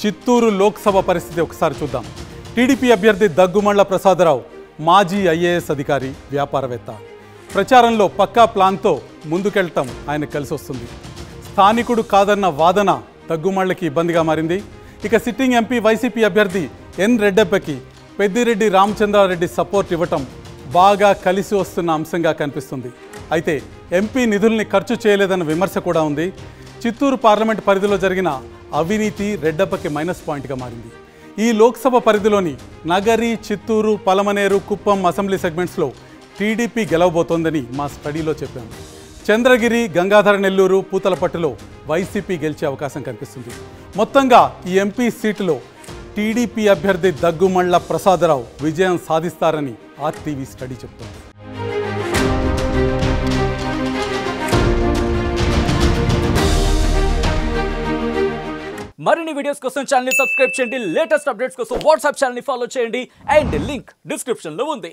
చిత్తూరు లోక్సభ పరిస్థితి ఒకసారి చూద్దాం. టీడీపీ అభ్యర్థి దగ్గుమళ్ల ప్రసాదరావు మాజీ ఐఏఎస్ అధికారి, వ్యాపారవేత్త. ప్రచారంలో పక్కా ప్లాన్తో ముందుకెళ్లటం ఆయన కలిసి వస్తుంది. స్థానికుడు కాదన్న వాదన దగ్గుమళ్ళకి ఇబ్బందిగా మారింది. ఇక సిట్టింగ్ ఎంపీ వైసీపీ అభ్యర్థి ఎన్ రెడ్డప్పకి పెద్దిరెడ్డి రామచంద్రారెడ్డి సపోర్ట్ ఇవ్వటం బాగా కలిసి వస్తున్న అంశంగా కనిపిస్తుంది. అయితే ఎంపీ నిధుల్ని ఖర్చు చేయలేదన్న విమర్శ కూడా ఉంది. చిత్తూరు పార్లమెంట్ పరిధిలో జరిగిన అవినీతి రెడ్డప్పకి మైనస్ పాయింట్గా మారింది. ఈ లోక్సభ పరిధిలోని నగరి, చిత్తూరు, పలమనేరు, కుప్పం అసెంబ్లీ సెగ్మెంట్స్లో టీడీపీ గెలవబోతోందని మా స్టడీలో చెప్పాము. చంద్రగిరి, గంగాధర నెల్లూరు, పూతలపట్టులో వైసీపీ గెలిచే అవకాశం కనిపిస్తుంది. మొత్తంగా ఈ ఎంపీ సీటులో టీడీపీ అభ్యర్థి దగ్గుమళ్ల ప్రసాదరావు విజయం సాధిస్తారని ఆర్టీవీ స్టడీ చెప్తోంది. మరిన్ని వీడియోస్ కోసం ఛానల్ ని సబ్స్క్రైబ్ చేయండి. లేటెస్ట్ అప్డేట్స్ కోసం వాట్సాప్ ఛానల్ ని ఫాలో చేయండి. అండ్ లింక్ డిస్క్రిప్షన్ లో ఉంది.